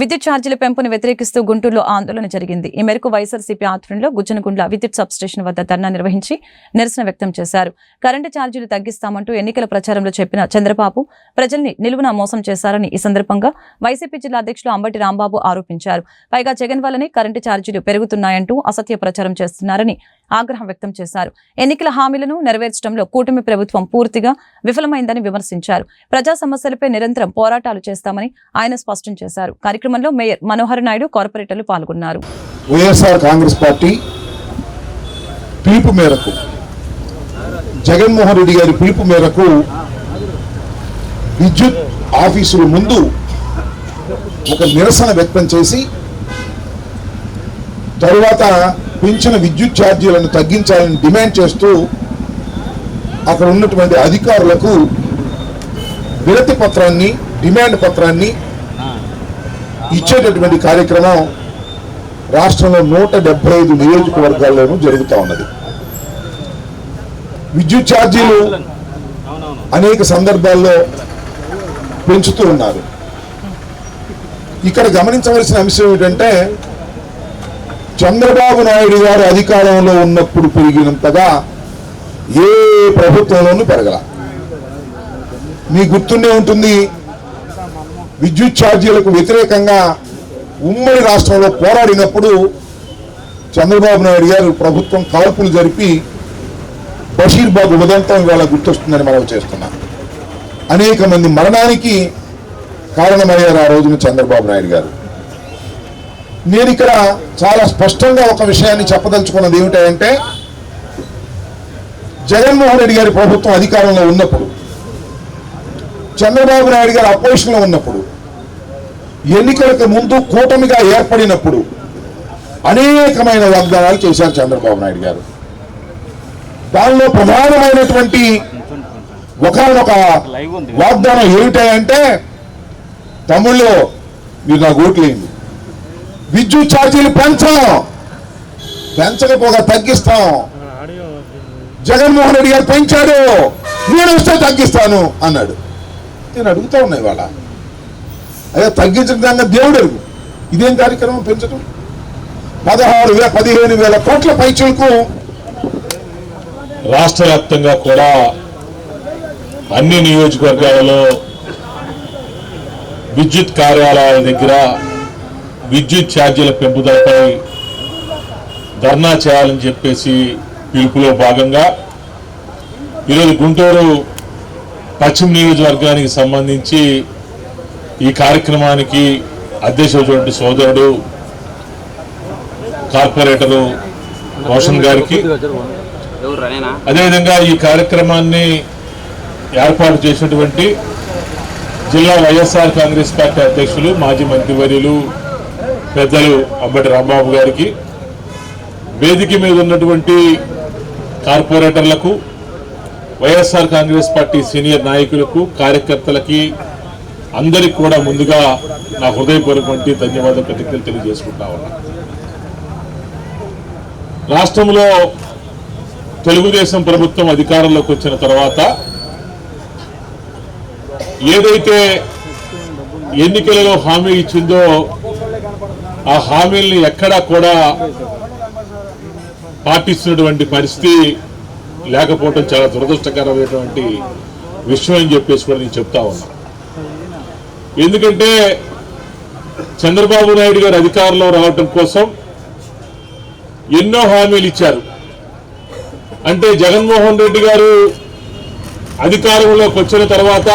విద్యుత్ ఛార్జీల పెంపును వ్యతిరేకిస్తూ గుంటూరులో ఆందోళన జరిగింది. ఈ మేరకు వైఎస్ఆర్సీపీ ఆధ్వర్యంలో గుజ్జనగుండ్ల విద్యుత్ సబ్స్టేషన్ వద్ద ధర్నా నిర్వహించి నిరసన వ్యక్తం చేశారు. కరెంటు ఛార్జీలు తగ్గిస్తామంటూ ఎన్నికల ప్రచారంలో చెప్పిన చంద్రబాబు ప్రజల్ని నిలువున మోసం చేశారని ఈ సందర్భంగా వైసీపీ జిల్లా అధ్యక్షులు అంబటి రాంబాబు ఆరోపించారు. పైగా జగన్ వల్లనే కరెంటు ఛార్జీలు పెరుగుతున్నాయంటూ అసత్య ప్రచారం చేస్తున్నారని ఆగ్రహం వ్యక్తం చేశారు. ఎన్నికల హామీలను నెరవేర్చడంలో కూటమి ప్రభుత్వం పూర్తిగా విఫలమైందని విమర్శించారు. ప్రజా సమస్యలపై నిరంతరం పోరాటాలు చేస్తామని ఆయన స్పష్టం చేశారు. కార్యక్రమంలో మేయర్ మనోహర్ నాయుడు, కార్పొరేటర్లు పాల్గొన్నారు. వైఎస్ఆర్ కాంగ్రెస్ పార్టీ పిలుపు మేరకు, జగన్మోహన్ రెడ్డి గారి పిలుపు మేరకు విద్యుత్ ఆఫీసుల ముందు ఒక నిరసన వ్యక్తం చేసి తరువాత పెంచిన విద్యుత్ ఛార్జీలను తగ్గించాలని డిమాండ్ చేస్తూ అక్కడ ఉన్నటువంటి అధికారులకు వినతి పత్రాన్ని, డిమాండ్ పత్రాన్ని ఇచ్చేటటువంటి కార్యక్రమం రాష్ట్రంలో 175 నియోజకవర్గాల్లోనూ జరుగుతూ ఉన్నది. విద్యుత్ ఛార్జీలు అనేక సందర్భాల్లో పెంచుతూ ఉన్నారు. ఇక్కడ గమనించవలసిన అంశం ఏమిటంటే, చంద్రబాబు నాయుడు గారు అధికారంలో ఉన్నప్పుడు పెరిగినంతగా ఏ ప్రభుత్వంలోనూ పెరగల. మీకు గుర్తుండే ఉంటుంది, విద్యుత్ ఛార్జీలకు వ్యతిరేకంగా ఉమ్మడి రాష్ట్రంలో పోరాడినప్పుడు చంద్రబాబు నాయుడు గారు ప్రభుత్వం కాల్పులు జరిపి బషీర్బాగ్ ఉదంతం ఇవాళ గుర్తొస్తుందని మనం చేస్తున్నాం. అనేక మంది మరణానికి కారణమయ్యారు ఆ రోజున చంద్రబాబు నాయుడు గారు. నేను ఇక్కడ చాలా స్పష్టంగా ఒక విషయాన్ని చెప్పదలుచుకున్నది ఏమిటంటే, జగన్మోహన్ రెడ్డి గారి ప్రభుత్వం అధికారంలో ఉన్నప్పుడు, చంద్రబాబు నాయుడు గారు అపోజిషన్లో ఉన్నప్పుడు, ఎన్నికలకు ముందు కూటమిగా ఏర్పడినప్పుడు అనేకమైన వాగ్దానాలు చేశారు చంద్రబాబు నాయుడు గారు. దానిలో ప్రధానమైనటువంటి ఒకనొక వాగ్దానం ఏమిటంటే, తమ్ముళ్ళు మీరు నాకు ఓట్లేయండి, విద్యుత్ ఛార్జీలు పెంచకపోగా తగ్గిస్తాం. జగన్మోహన్ రెడ్డి గారు పెంచాడు, నేను వస్తే తగ్గిస్తాను అన్నాడు. నేను అడుగుతా ఉన్నా ఇవాళ, అదే తగ్గించడం దేవుడు అడుగు, ఇదేం కార్యక్రమం పెంచడం? 15,000 కోట్ల పైచలకు రాష్ట్ర వ్యాప్తంగా కూడా అన్ని నియోజకవర్గాలలో విద్యుత్ కార్యాలయాల దగ్గర విద్యుత్ ఛార్జీల పెంపుదలపై ధర్నా చేయాలని చెప్పేసి పిలుపులో భాగంగా ఈరోజు గుంటూరు పశ్చిమ నియోజకవర్గానికి సంబంధించి ఈ కార్యక్రమానికి అధ్యక్షుడు సోదరుడు కార్పొరేటరు రోషన్ గారికి, అదేవిధంగా ఈ కార్యక్రమాన్ని ఏర్పాటు చేసినటువంటి జిల్లా వైఎస్ఆర్ కాంగ్రెస్ పార్టీ అధ్యక్షులు, మాజీ మంత్రివర్యులు పెద్దలు అంబటి రాంబాబు గారికి, వేదిక మీద ఉన్నటువంటి కార్పొరేటర్లకు, వైఎస్ఆర్ కాంగ్రెస్ పార్టీ సీనియర్ నాయకులకు, కార్యకర్తలకి అందరికి కూడా ముందుగా నా హృదయపూర్వకమైన ధన్యవాదాలు, కృతజ్ఞతలు తెలియజేసుకుంటా ఉన్నా. రాష్ట్రంలో తెలుగుదేశం ప్రభుత్వం అధికారంలోకి వచ్చిన తర్వాత ఏదైతే ఎన్నికలలో హామీ ఇచ్చిందో ఆ హామీల్ని ఎక్కడా కూడా పాటిస్తున్నటువంటి పరిస్థితి లేకపోవడం చాలా దురదృష్టకరమైనటువంటి విషయం అని చెప్పేసి కూడా నేను చెప్తా ఉన్నా. ఎందుకంటే చంద్రబాబు నాయుడు గారు అధికారంలో రావటం కోసం ఎన్నో హామీలు ఇచ్చారు. అంటే జగన్మోహన్ రెడ్డి గారు అధికారంలోకి వచ్చిన తర్వాత